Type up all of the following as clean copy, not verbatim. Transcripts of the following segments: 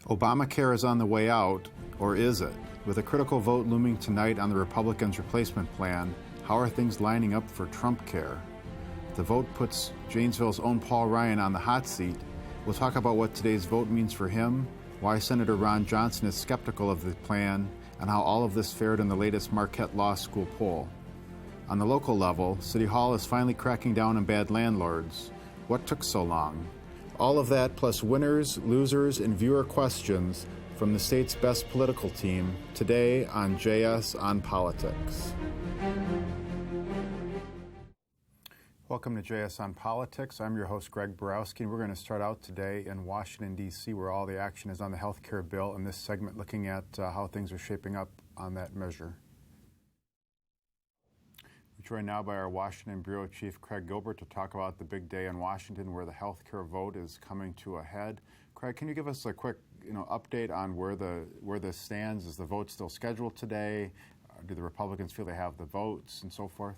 Obamacare is on the way out, or is it? With a critical vote looming tonight on the Republicans' replacement plan, how are things lining up for Trumpcare? The vote puts Janesville's own Paul Ryan on the hot seat. We'll talk about what today's vote means for him, why Senator Ron Johnson is skeptical of the plan, and how all of this fared in the latest Marquette Law School poll. On the local level, City Hall is finally cracking down on bad landlords. What took so long? All of that plus winners, losers, and viewer questions from the state's best political team today on JS on Politics. Welcome to JS on Politics. I'm your host, Greg Borowski, and we're going to start out today in Washington, D.C., where all the action is on the health care bill, in this segment looking at how things are shaping up on that measure. We're joined now by our Washington Bureau Chief, Craig Gilbert, to talk about the big day in Washington where the health care vote is coming to a head. Craig, can you give us a quick update on where this stands? Is the vote still scheduled today? Do the Republicans feel they have the votes and so forth?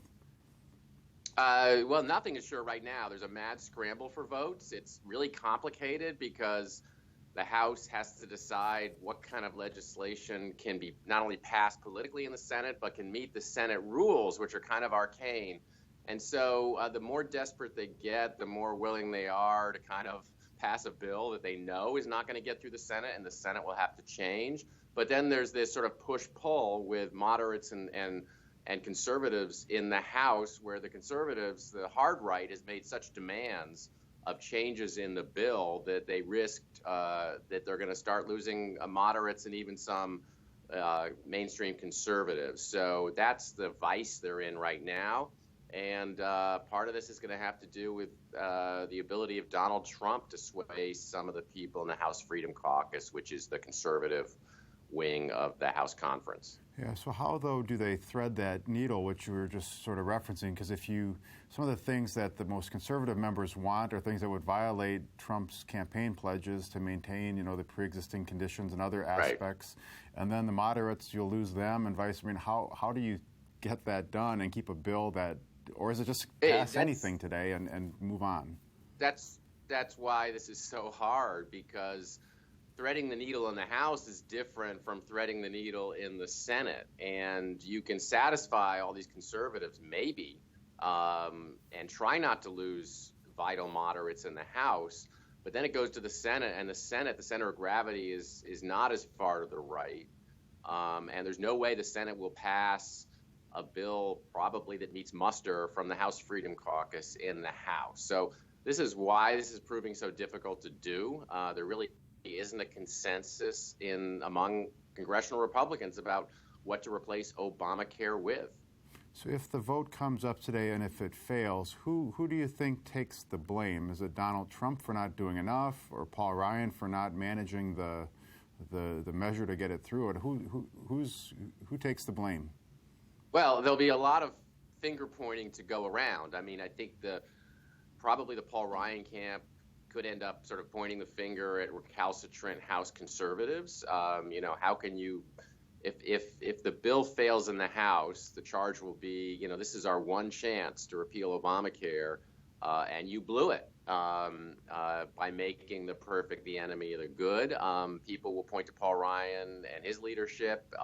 Well, nothing is sure right now. There's a mad scramble for votes. It's really complicated because the House has to decide what kind of legislation can be not only passed politically in the Senate, but can meet the Senate rules, which are kind of arcane. And so the more desperate they get, the more willing they are to kind of pass a bill that they know is not going to get through the Senate, and the Senate will have to change. But then there's this sort of push-pull with moderates and conservatives in the House, where the conservatives, the hard right, has made such demands of changes in the bill that they risked that they're going to start losing moderates and even some mainstream conservatives. So that's the vice they're in right now. And part of this is going to have to do with the ability of Donald Trump to sway some of the people in the House Freedom Caucus, which is the conservative wing of the House Conference. Yeah, so how, though, do they thread that needle, which you were just sort of referencing? Because some of the things that the most conservative members want are things that would violate Trump's campaign pledges to maintain, the pre-existing conditions and other aspects. Right. And then the moderates, you'll lose them and vice versa. How do you get that done and keep a bill that, or is it just pass anything today and move on? That's why this is so hard, because threading the needle in the House is different from threading the needle in the Senate. And you can satisfy all these conservatives, maybe, and try not to lose vital moderates in the House. But then it goes to the Senate, and the center of gravity is not as far to the right. And there's no way the Senate will pass a bill probably that meets muster from the House Freedom Caucus in the House. So this is why this is proving so difficult to do. There really isn't a consensus among congressional Republicans about what to replace Obamacare with. So if the vote comes up today and if it fails, who do you think takes the blame? Is it Donald Trump for not doing enough, or Paul Ryan for not managing the measure to get it through? Or who takes the blame? Well, there'll be a lot of finger pointing to go around. I mean, I think probably the Paul Ryan camp could end up sort of pointing the finger at recalcitrant House conservatives. How can you, if the bill fails in the House, the charge will be, this is our one chance to repeal Obamacare, and you blew it by making the perfect the enemy of the good. People will point to Paul Ryan and his leadership,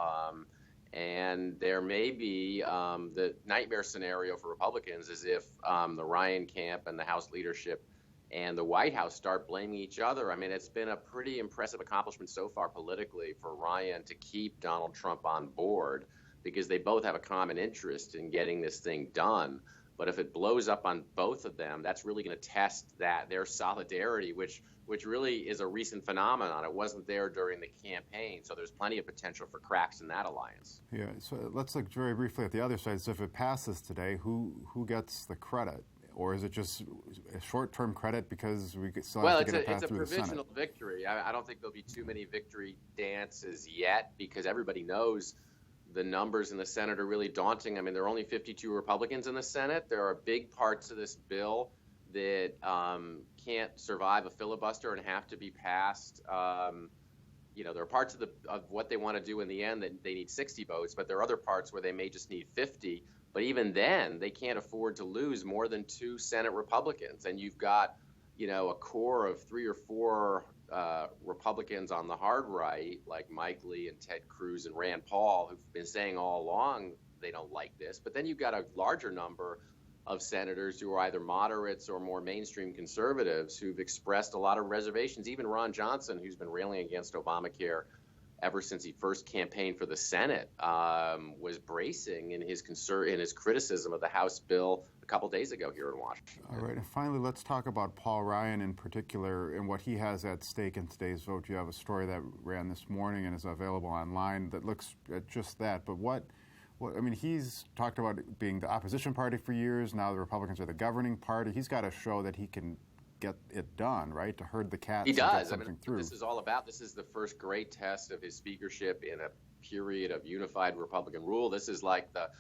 and there may be the nightmare scenario for Republicans is if the Ryan camp and the House leadership and the White House start blaming each other. I mean, it's been a pretty impressive accomplishment so far politically for Ryan to keep Donald Trump on board, because they both have a common interest in getting this thing done. But if it blows up on both of them, that's really going to test their solidarity, which really is a recent phenomenon. It wasn't there during the campaign, so there's plenty of potential for cracks in that alliance. Yeah, so let's look very briefly at the other side. So if it passes today, who gets the credit? Or is it just a short-term credit because we still have to get it passed through the Senate? Well, it's a provisional victory. I don't think there'll be too many victory dances yet, because everybody knows the numbers in the Senate are really daunting. I mean, there are only 52 Republicans in the Senate. There are big parts of this bill that can't survive a filibuster and have to be passed. There are parts of what they want to do in the end that they need 60 votes, but there are other parts where they may just need 50. But even then, they can't afford to lose more than 2 Senate Republicans. And you've got, a core of 3 or 4 Republicans on the hard right, like Mike Lee and Ted Cruz and Rand Paul, who've been saying all along they don't like this. But then you've got a larger number of senators who are either moderates or more mainstream conservatives who've expressed a lot of reservations. Even Ron Johnson, who's been railing against Obamacare ever since he first campaigned for the Senate, was bracing in his criticism of the House bill a couple days ago here in Washington. All right, and finally, let's talk about Paul Ryan in particular and what he has at stake in today's vote. You have a story that ran this morning and is available online that looks at just that. But I mean, he's talked about being the opposition party for years. Now the Republicans are the governing party. He's got to show that he can get it done, right? To herd the cats. He does. Get something through. This is the first great test of his speakership in a period of unified Republican rule. This is like the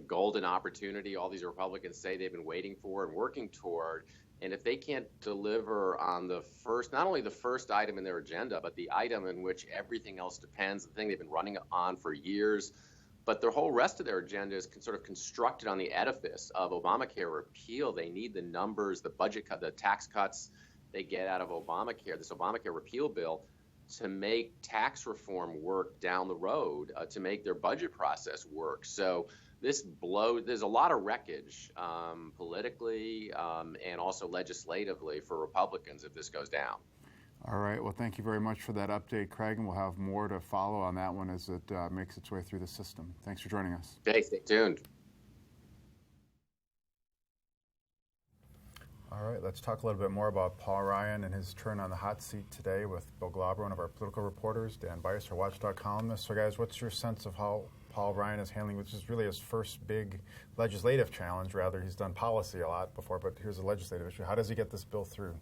golden opportunity all these Republicans say they've been waiting for and working toward. And if they can't deliver on not only the first item in their agenda, but the item in which everything else depends, the thing they've been running on for years, but the whole rest of their agenda is sort of constructed on the edifice of Obamacare repeal. They need the numbers, the budget cut, the tax cuts they get out of Obamacare, this Obamacare repeal bill, to make tax reform work down the road, to make their budget process work. So there's a lot of wreckage politically and also legislatively for Republicans if this goes down. All right. Well, thank you very much for that update, Craig, and we'll have more to follow on that one as it makes its way through the system. Thanks for joining us. Okay, stay tuned. All right. Let's talk a little bit more about Paul Ryan and his turn on the hot seat today with Bill Glauber, one of our political reporters, Dan Bias, our Watchdog columnist. So, guys, what's your sense of how Paul Ryan is handling, which is really his first big legislative challenge? Rather, he's done policy a lot before, but here's a legislative issue. How does he get this bill through?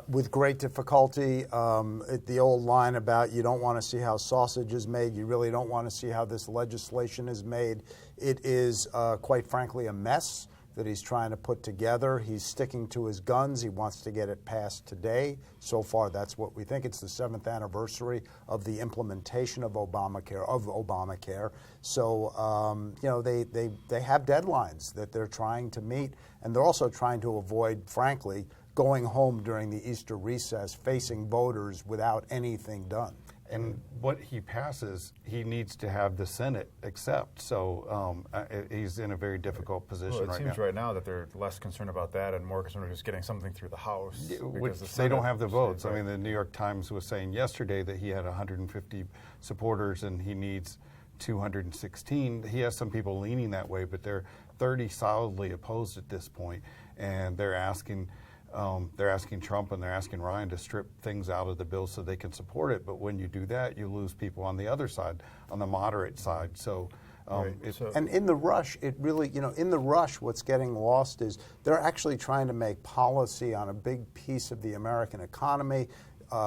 With great difficulty. The old line about you don't want to see how sausage is made, you really don't want to see how this legislation is made. It is, quite frankly, a mess that he's trying to put together. He's sticking to his guns. He wants to get it passed today. So far, that's what we think. It's the 7th anniversary of the implementation of Obamacare. So, they have deadlines that they're trying to meet, and they're also trying to avoid, frankly, going home during the Easter recess, facing voters without anything done. And what he passes, he needs to have the Senate accept. So he's in a very difficult position right now. It seems right now that they're less concerned about that and more concerned with just getting something through the House. Which they don't have the votes. I mean, the New York Times was saying yesterday that he had 150 supporters and he needs 216. He has some people leaning that way, but they're 30 solidly opposed at this point, and they're asking Trump and they're asking Ryan to strip things out of the bill so they can support it. But when you do that, you lose people on the other side, on the moderate side. So, and in the rush, what's getting lost is they're actually trying to make policy on a big piece of the American economy.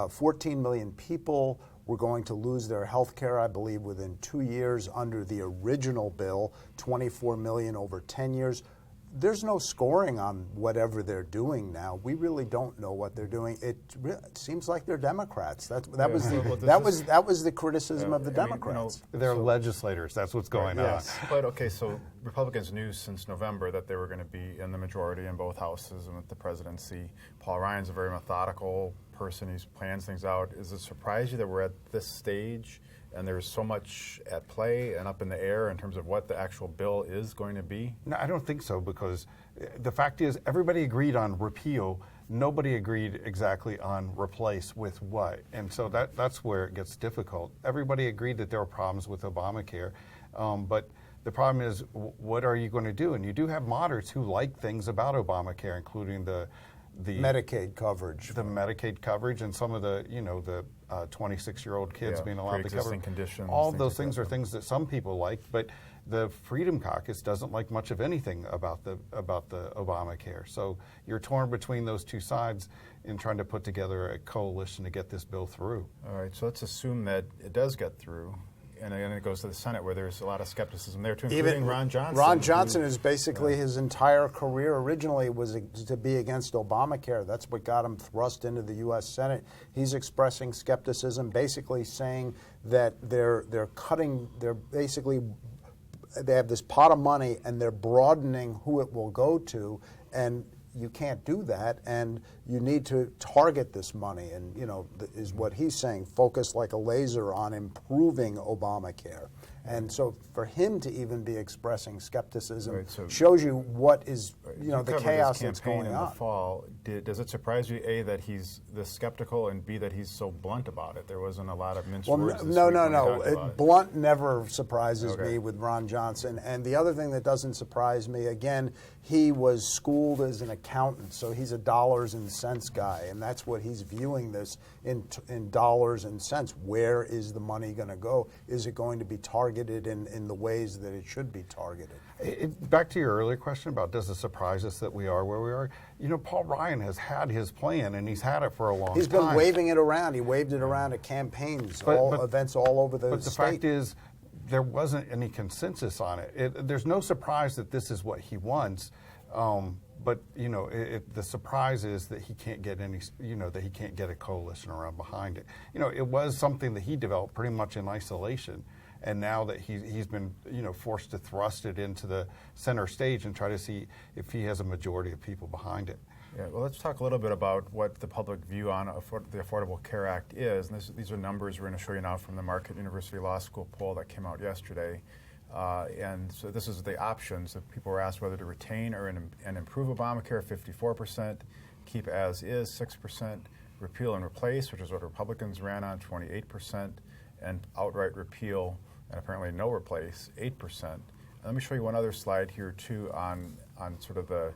14 million people were going to lose their health care, I believe, within 2 years under the original bill, 24 million over 10 years. There's no scoring on whatever they're doing now. We really don't know what they're doing. It seems like they're Democrats. That was the criticism of the Democrats. They're legislators. That's what's going on. Yes. But okay, so Republicans knew since November that they were going to be in the majority in both houses and with the presidency. Paul Ryan's a very methodical person. He plans things out. Does it surprise you that we're at this stage and there's so much at play and up in the air in terms of what the actual bill is going to be? No, I don't think so, because the fact is everybody agreed on repeal. Nobody agreed exactly on replace with what. And so that's where it gets difficult. Everybody agreed that there were problems with Obamacare, but the problem is, what are you going to do? And you do have moderates who like things about Obamacare, including the Medicaid coverage. The Medicaid coverage and some of the 26-year-old kids being allowed to cover. Conditions, all of those things are things that some people like, but the Freedom Caucus doesn't like much of anything about the Obamacare. So you're torn between those two sides in trying to put together a coalition to get this bill through. All right, so let's assume that it does get through. And then it goes to the Senate, where there's a lot of skepticism there, too, including Ron Johnson. Ron Johnson is basically his entire career originally was to be against Obamacare. That's what got him thrust into the U.S. Senate. He's expressing skepticism, basically saying that they have this pot of money and they're broadening who it will go to. And you can't do that, and you need to target this money. And is what he's saying, focus like a laser on improving Obamacare. And so for him to even be expressing skepticism shows you what is, the chaos that's going in on. The fall. Does it surprise you, A, that he's this skeptical, and B, that he's so blunt about it? There wasn't a lot of minced words this week when he talked about it. Blunt never surprises me with Ron Johnson. And the other thing that doesn't surprise me, again, he was schooled as an accountant, so he's a dollars and cents guy, and that's what he's viewing this in dollars and cents. Where is the money going to go? Is it going to be targeted in the ways that it should be targeted? Back to your earlier question about does it surprise us that we are where we are? Paul Ryan has had his plan, and he's had it for a long time. He's been waving it around. He waved it around at campaigns, events all over the state. But the fact is, there wasn't any consensus on it. There's no surprise that this is what he wants, but the surprise is that he can't get that he can't get a coalition around behind it. It was something that he developed pretty much in isolation, and now that he's been forced to thrust it into the center stage and try to see if he has a majority of people behind it. Yeah, well, let's talk a little bit about what the public view on the Affordable Care Act is. And these are numbers we're going to show you now from the Marquette University Law School poll that came out yesterday. And so this is the options. That people were asked whether to retain and improve Obamacare, 54%, keep as is, 6%, repeal and replace, which is what Republicans ran on, 28%, and outright repeal and apparently no replace, 8%. And let me show you one other slide here, too, on sort of the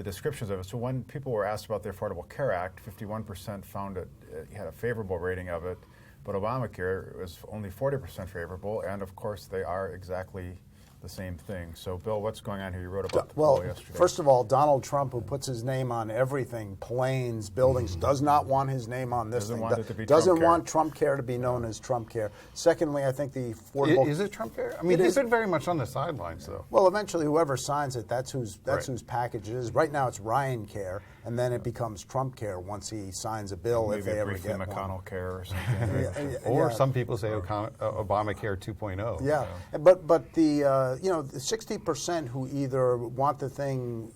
descriptions of it. So when people were asked about the Affordable Care Act, 51% found it had a favorable rating of it, but Obamacare was only 40% favorable, and of course they are exactly the same thing. So, Bill, what's going on here? You wrote about the poll yesterday. First of all, Donald Trump, who puts his name on everything, planes, buildings, does not want his name on this thing. Doesn't want Trumpcare to be known as Trumpcare. Secondly, I think the affordable... Is it Trumpcare? I mean, he's been very much on the sidelines, though. Well, eventually, whoever signs it, that's whose package it is. Right now, it's Ryan Care, and then it becomes Trumpcare once he signs a bill, if they ever get one. McConnell Care or something. Or some people say Obamacare 2.0. Yeah, but the 60% who either want the thing,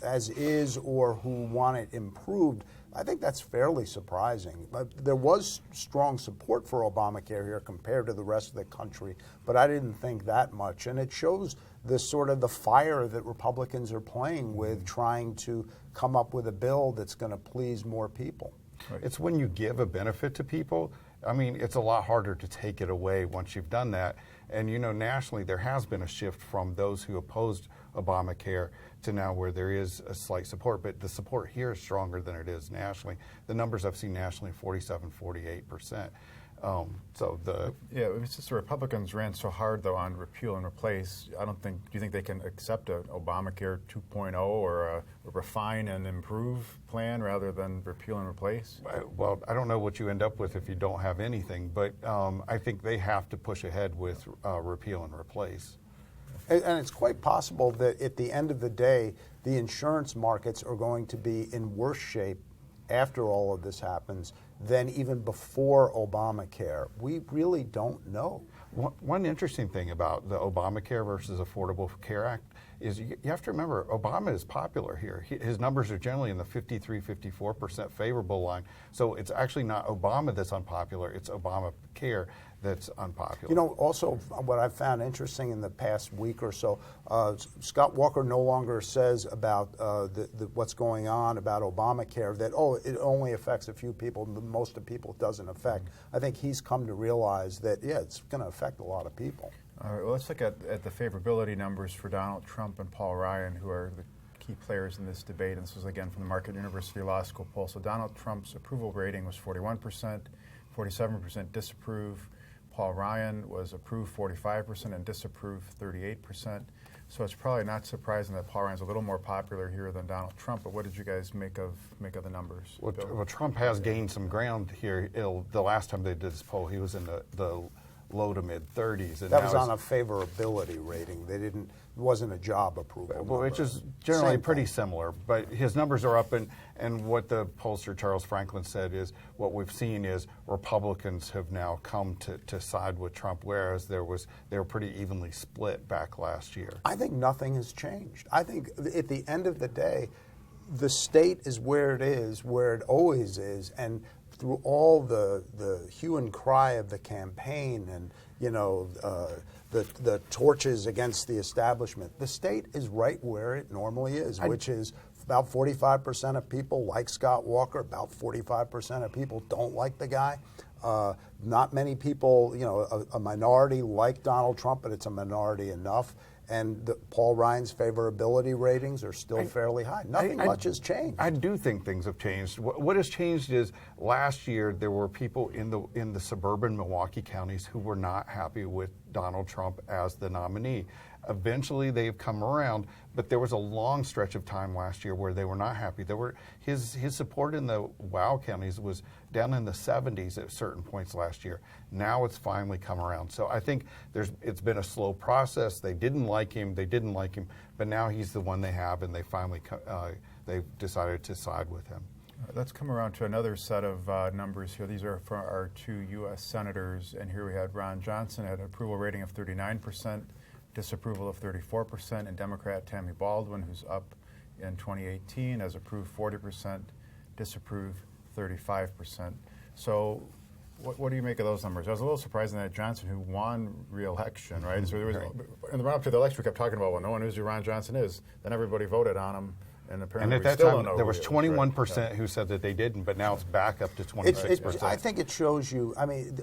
as is, or who want it improved, I think that's fairly surprising. There was strong support for Obamacare here compared to the rest of the country, but I didn't think that much. And it shows the fire that Republicans are playing with, trying to come up with a bill that's going to please more people. Right. It's when you give a benefit to people, I mean, it's a lot harder to take it away once you've done that. And nationally there has been a shift from those who opposed Obamacare to now where there is a slight support, but the support here is stronger than it is nationally. The numbers I've seen nationally, 47, 48%. It's just the Republicans ran so hard though on repeal and replace. Do you think they can accept an Obamacare 2.0 or a refine and improve plan rather than repeal and replace? Well, I don't know what you end up with if you don't have anything, but I think they have to push ahead with repeal and replace. And it's quite possible that at the end of the day, the insurance markets are going to be in worse shape after all of this happens than even before Obamacare. We really don't know. One interesting thing about the Obamacare versus Affordable Care Act is you have to remember Obama is popular here. His numbers are generally in the 53, 54% favorable line. So it's actually not Obama that's unpopular, it's Obamacare that's unpopular. Also what I've found interesting in the past week or so, Scott Walker no longer says about what's going on about Obamacare that, it only affects a few people, most of the people it doesn't affect. I think he's come to realize that, it's going to affect a lot of people. All right, well, let's look at the favorability numbers for Donald Trump and Paul Ryan, who are the key players in this debate. And this was, again, from the Marquette University Law School poll. So Donald Trump's approval rating was 41%, 47% disapprove. Paul Ryan was approved 45% and disapproved 38%. So it's probably not surprising that Paul Ryan's a little more popular here than Donald Trump. But what did you guys make of the numbers? Well, Trump has gained some ground here. The last time they did this poll, he was in the low to mid 30s. And that was on a favorability rating. It wasn't a job approval. Well, which is generally pretty similar. But his numbers are up, and what the pollster Charles Franklin said is what we've seen is Republicans have now come to side with Trump, whereas they were pretty evenly split back last year. I think nothing has changed. I think at the end of the day, the state is where it always is, and through all the hue and cry of the campaign and the torches against the establishment, the state is right where it normally is, which is about 45% of people like Scott Walker, about 45% of people don't like the guy. Not many people, a minority like Donald Trump, but it's a minority enough. And Paul Ryan's favorability ratings are still fairly high. Nothing much has changed. I do think things have changed. What has changed is last year there were people in the suburban Milwaukee counties who were not happy with Donald Trump as the nominee. Eventually they've come around, but there was a long stretch of time last year where they were not happy. His support in the WOW counties was down in the 70s at certain points last year. Now it's finally come around. So I think it's been a slow process. They didn't like him, but now he's the one they have, and they finally they've decided to side with him. Let's come around to another set of numbers here. These are for our two U.S. senators, and here we had Ron Johnson at an approval rating of 39%, disapproval of 34%, and Democrat Tammy Baldwin, who's up in 2018, has approved 40%, disapproved 35%. So what do you make of those numbers? I was a little surprised that Johnson, who won re-election, right? So there was, in the run-up to the election, we kept talking about, well, no one knows who Ron Johnson is. Then everybody voted on him. And apparently at that time, there was 21% who said that they didn't, but now it's back up to 26%. I think it shows you,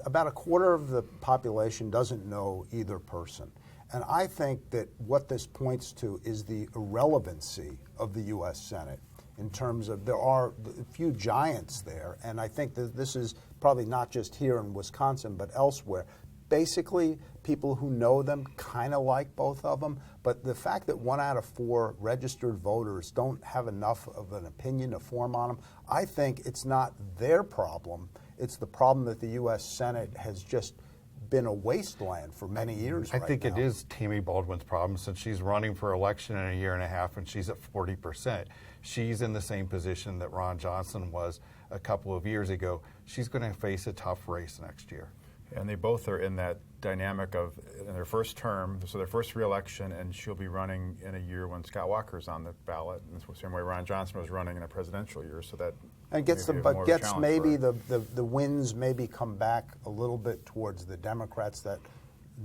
about a quarter of the population doesn't know either person. And I think that what this points to is the irrelevancy of the U.S. Senate in terms of there are a few giants there, and I think that this is probably not just here in Wisconsin, but elsewhere. Basically, people who know them kind of like both of them, but the fact that 1 out of 4 registered voters don't have enough of an opinion to form on them, I think it's not their problem. It's the problem that the U.S. Senate has just been a wasteland for many years. I think it is Tammy Baldwin's problem, since she's running for election in a year and a half and she's at 40%. She's in the same position that Ron Johnson was a couple of years ago. She's going to face a tough race next year. And they both are in that dynamic of in their first term, so their first re-election, and she'll be running in a year when Scott Walker's on the ballot. And it's the same way Ron Johnson was running in a presidential year, so that and gets maybe the wins maybe come back a little bit towards the Democrats. That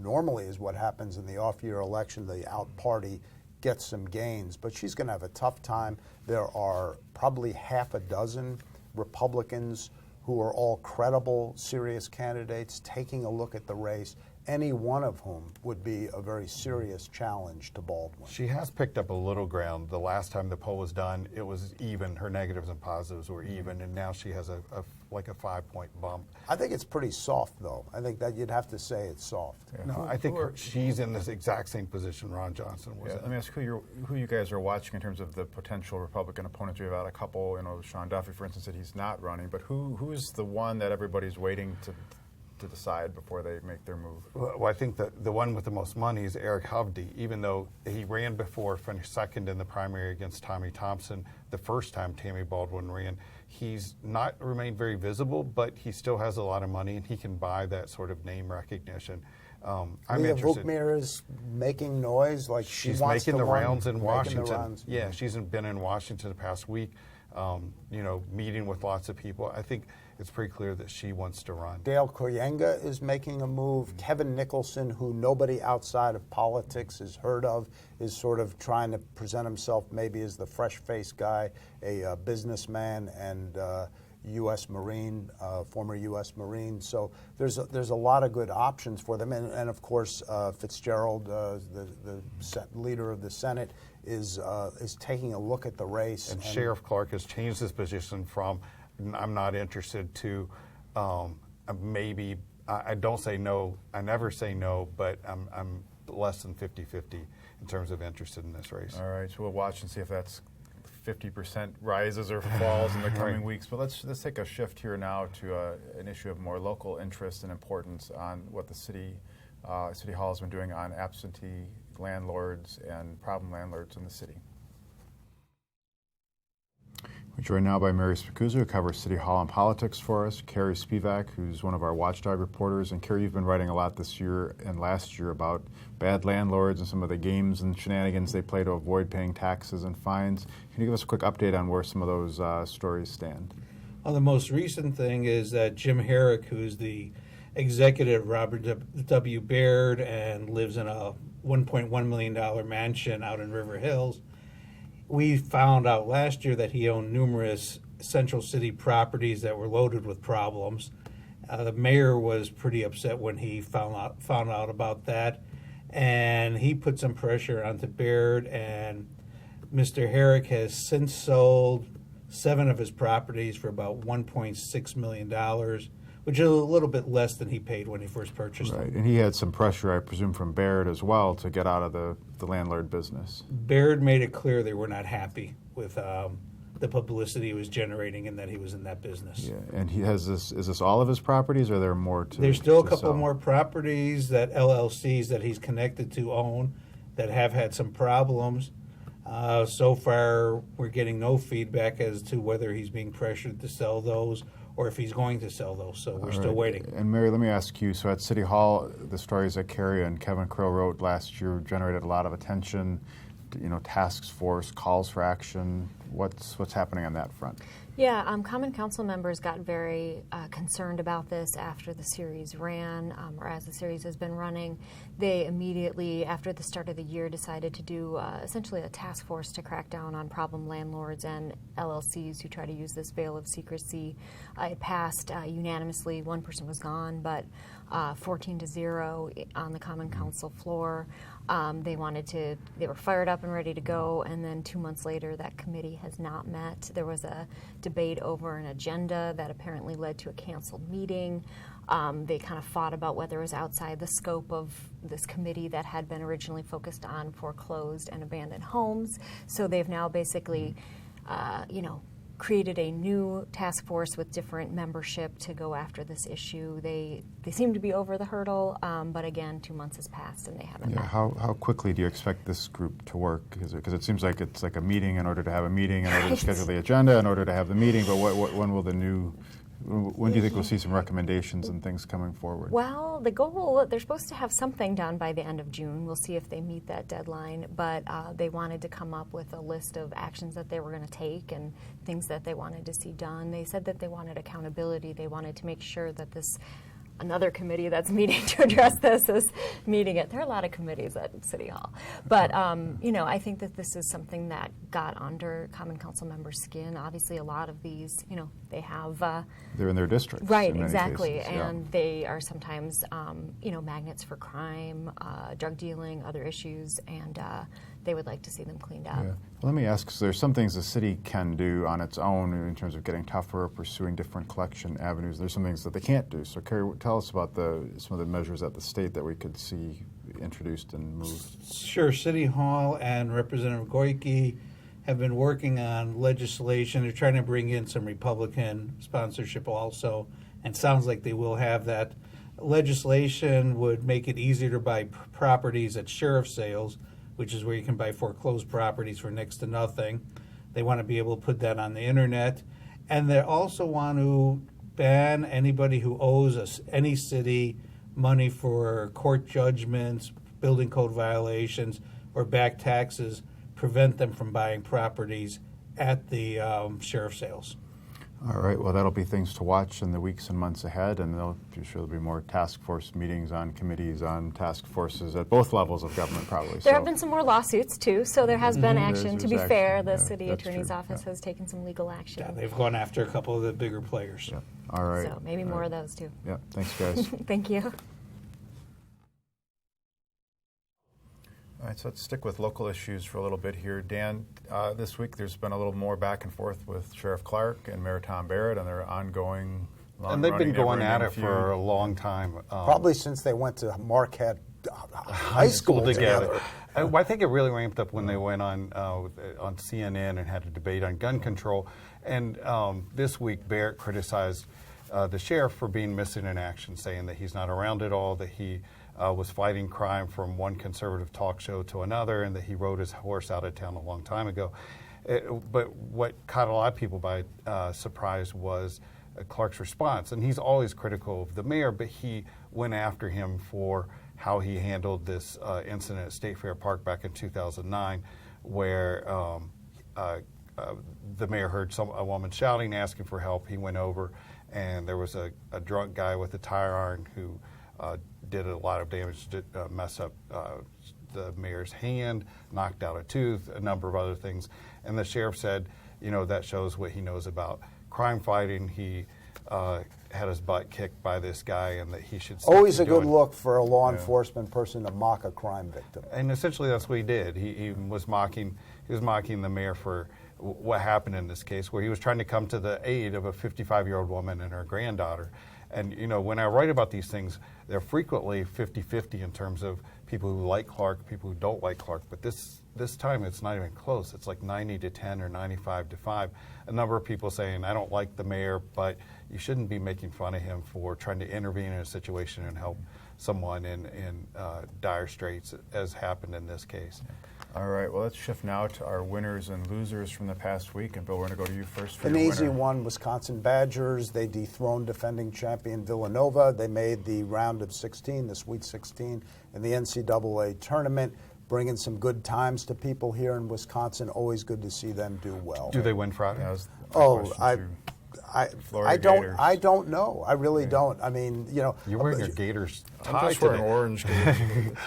normally is what happens in the off-year election. The out party gets some gains, but she's going to have a tough time. There are probably half a dozen Republicans who are all credible, serious candidates taking a look at the race, any one of whom would be a very serious challenge to Baldwin. She has picked up a little ground. The last time the poll was done, it was even. Her negatives and positives were even, and now she has a 5-point bump. I think it's pretty soft, though. I think that you'd have to say it's soft. Yeah. No, I think she's in this exact same position Ron Johnson was in. Let me ask who you guys are watching in terms of the potential Republican opponents. We've had a couple, Sean Duffy, for instance, said he's not running, but who's the one that everybody's waiting to decide before they make their move? Well, I think that the one with the most money is Eric Hovde, even though he ran before, finished second in the primary against Tommy Thompson the first time Tammy Baldwin ran. He's not remained very visible, but he still has a lot of money, and he can buy that sort of name recognition. I'm interested. Vukmir is making noise, like she's making the rounds in Washington. Yeah, she's been in Washington the past week, meeting with lots of people. I think it's pretty clear that she wants to run. Dale Koyenga is making a move. Kevin Nicholson, who nobody outside of politics has heard of, is sort of trying to present himself maybe as the fresh-faced guy, a businessman and U.S. Marine, former U.S. Marine. So there's a lot of good options for them. And of course, Fitzgerald, the leader of the Senate, is taking a look at the race. And Sheriff Clark has changed his position from I'm not interested to maybe. I don't say no. I never say no, but I'm less than 50-50 in terms of interested in this race. All right, so we'll watch and see if that's 50% rises or falls in the coming weeks. But let's take a shift here now to an issue of more local interest and importance on what the City Hall has been doing on absentee landlords and problem landlords in the city. We're joined now by Mary Spicuzza, who covers City Hall and politics for us, Carrie Spivak, who's one of our watchdog reporters. And Carrie, you've been writing a lot this year and last year about bad landlords and some of the games and shenanigans they play to avoid paying taxes and fines. Can you give us a quick update on where some of those stories stand? Well, the most recent thing is that Jim Herrick, who's the executive of Robert W. Baird and lives in a $1.1 million mansion out in River Hills, we found out last year that he owned numerous Central City properties that were loaded with problems. The mayor was pretty upset when he found out about that, and he put some pressure onto Baird, and Mr. Herrick has since sold 7 of his properties for about $1.6 million, which is a little bit less than he paid when he first purchased them. Right, and he had some pressure, I presume, from Baird as well to get out of the landlord business. Baird made it clear they were not happy with the publicity he was generating and that he was in that business. Yeah, and he has this. Is this all of his properties, or are there more to? There's still a to couple sell? more properties that LLCs that he's connected to own that have had some problems. So far, we're getting no feedback as to whether he's being pressured to sell those or if he's going to sell those. So we're still waiting. And Mary, let me ask you, so at City Hall, the stories that Carrie and Kevin Crow wrote last year generated a lot of attention, task force, calls for action. What's happening on that front? Yeah, Common Council members got very concerned about this after the series ran, or as the series has been running. They immediately, after the start of the year, decided to do essentially a task force to crack down on problem landlords and LLCs who try to use this veil of secrecy. It passed unanimously. One person was gone, but 14-0 on the Common Council floor. They were fired up and ready to go, and then 2 months later, that committee has not met. There was a debate over an agenda that apparently led to a canceled meeting. They kind of fought about whether it was outside the scope of this committee that had been originally focused on foreclosed and abandoned homes. So they've now basically, created a new task force with different membership to go after this issue. They seem to be over the hurdle, but again, 2 months has passed and they haven't met. How quickly do you expect this group to work? Because it seems like it's like a meeting in order to have a meeting, in order to schedule the agenda, in order to have the meeting. But when do you think we'll see some recommendations and things coming forward? Well, the goal, they're supposed to have something done by the end of June. We'll see if they meet that deadline, but they wanted to come up with a list of actions that they were going to take and things that they wanted to see done. They said that they wanted accountability. They wanted to make sure that another committee that's meeting to address this is meeting it. There are a lot of committees at City Hall. But, I think that this is something that got under Common Council members' skin. Obviously, a lot of these, they have... They're in their districts. Right, in many exactly. cases, and they are sometimes, magnets for crime, drug dealing, other issues, and they would like to see them cleaned up. Yeah. Well, let me ask, so there's some things the city can do on its own in terms of getting tougher, pursuing different collection avenues. There's some things that they can't do. So, Carrie, tell us about some of the measures at the state that we could see introduced and moved. Sure. City Hall and Representative Goyke have been working on legislation. They're trying to bring in some Republican sponsorship also, and sounds like they will have that. Legislation would make it easier to buy properties at sheriff sales, which is where you can buy foreclosed properties for next to nothing. They want to be able to put that on the internet. And they also want to ban anybody who owes any city money for court judgments, building code violations, or back taxes, prevent them from buying properties at the sheriff sales. All right, well, that'll be things to watch in the weeks and months ahead, and I'm sure there'll be more task force meetings on committees, on task forces at both levels of government, probably. There have been some more lawsuits, too, so there has been action. To be there's fair, action. the Yeah, city that's attorney's true. office has taken some legal action. Yeah, they've gone after a couple of the bigger players. Yeah. All right. So maybe more of those, too. Yeah, thanks, guys. Thank you. All right, so let's stick with local issues for a little bit here. Dan, this week there's been a little more back and forth with Sheriff Clark and Mayor Tom Barrett on their ongoing And they've been going at it feud. for a long time. Probably since they went to Marquette High School together. I think it really ramped up when they went on CNN and had a debate on gun control. And this week, Barrett criticized the sheriff for being missing in action, saying that he's not around at all, that he was fighting crime from one conservative talk show to another, and that he rode his horse out of town a long time ago. But what caught a lot of people by surprise was Clark's response. And he's always critical of the mayor, but he went after him for how he handled this incident at State Fair Park back in 2009, where the mayor heard a woman shouting, asking for help. He went over, and there was a drunk guy with a tire iron who did a lot of damage, to mess up the mayor's hand, knocked out a tooth, a number of other things. And the sheriff said, that shows what he knows about crime fighting. He had his butt kicked by this guy, and that he should. Always a good look for a law enforcement person to mock a crime victim. And essentially, that's what he did. He was mocking the mayor for what happened in this case, where he was trying to come to the aid of a 55-year-old woman and her granddaughter. And when I write about these things, they're frequently 50-50 in terms of people who like Clark, people who don't like Clark. But this time, it's not even close. It's like 90-10 or 95-5. A number of people saying, I don't like the mayor, but you shouldn't be making fun of him for trying to intervene in a situation and help someone in dire straits, as happened in this case. All right, well, let's shift now to our winners and losers from the past week. And Bill, we're going to go to you first for An your easy winner. one, Wisconsin Badgers. They dethroned defending champion Villanova. They made the round of 16, the Sweet 16, in the NCAA tournament, bringing some good times to people here in Wisconsin. Always good to see them do well. Do they win Friday? That was my question, too. Florida Gators. I don't know. I really don't. I mean, You're wearing your Gators tie I'm just wearing today. orange.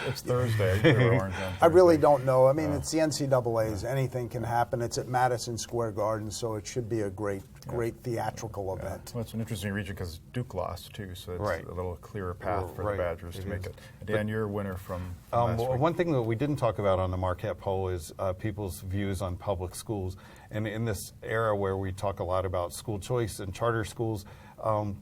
It's Thursday. You wear orange on I really Thursday. don't know. I mean, it's the NCAA's. Anything can happen. It's at Madison Square Garden, so it should be a great theatrical event. Well, it's an interesting region because Duke lost, too, so it's Right. a little clearer path for the Badgers to make is. it. Dan, your winner from last week. One thing that we didn't talk about on the Marquette poll is people's views on public schools. And in this era where we talk a lot about school choice and charter schools,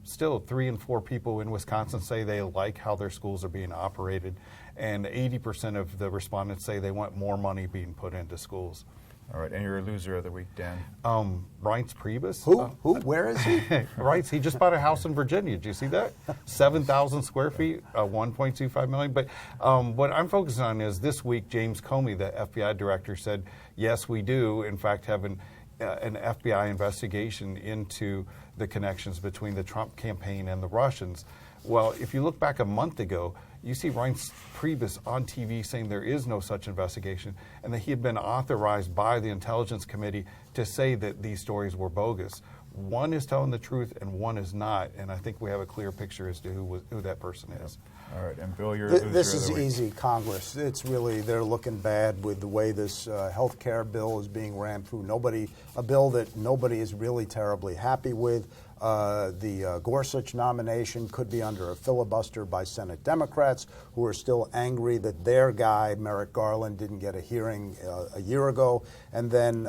still 3 in 4 people in Wisconsin say they like how their schools are being operated. And 80% of the respondents say they want more money being put into schools. All right, and your loser of the week, Dan. Reince Priebus. Who? Where is he? Reince, he just bought a house in Virginia. Did you see that? 7,000 square feet, $1.25 million. But what I'm focusing on is this week, James Comey, the FBI director, said, yes, we do, in fact, have an FBI investigation into the connections between the Trump campaign and the Russians. Well, if you look back a month ago, you see Reince Priebus on TV saying there is no such investigation and that he had been authorized by the Intelligence Committee to say that these stories were bogus. One is telling the truth and one is not, and I think we have a clear picture as to who that person is. All right, and Bill, your loser This of is the week. easy, Congress. It's really, they're looking bad with the way this health care bill is being ran through. A bill that nobody is really terribly happy with. The Gorsuch nomination could be under a filibuster by Senate Democrats, who are still angry that their guy, Merrick Garland, didn't get a hearing a year ago. And then,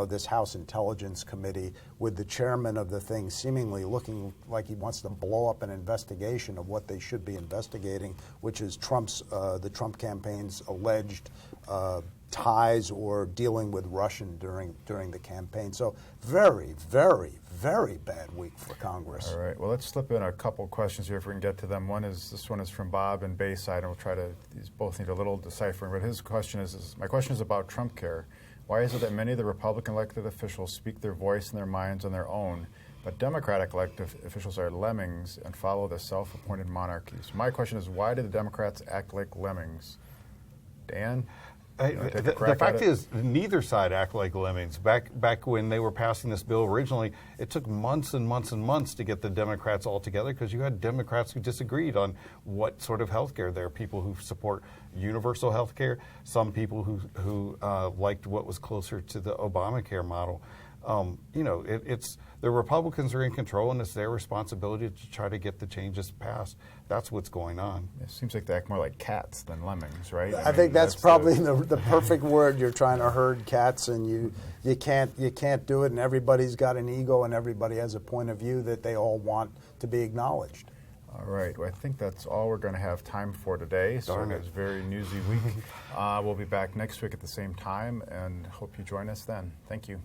this House Intelligence Committee, with the chairman of the thing seemingly looking like he wants to blow up an investigation of what they should be investigating, which is the Trump campaign's alleged ties or dealing with Russian during the campaign. So very, very, very bad week for Congress. All right. Well, let's slip in a couple questions here if we can get to them. This one is from Bob in Bayside, and we'll try to. These both need a little deciphering. But his question is my question is about Trumpcare. Why is it that many of the Republican elected officials speak their voice and their minds on their own, but Democratic elected officials are lemmings and follow the self-appointed monarchies? My question is, why do the Democrats act like lemmings? Dan? The fact is, neither side act like lemmings. Back when they were passing this bill originally, it took months and months and months to get the Democrats all together because you had Democrats who disagreed on what sort of health care. There are people who support universal health care, some people who liked what was closer to the Obamacare model. It's the Republicans are in control, and it's their responsibility to try to get the changes passed. That's what's going on. It seems like they act more like cats than lemmings, right? I think that's probably the perfect word. You're trying to herd cats, and you can't do it. And everybody's got an ego, and everybody has a point of view that they all want to be acknowledged. All right. Well, I think that's all we're going to have time for today. So it's a very newsy week. We'll be back next week at the same time, and hope you join us then. Thank you.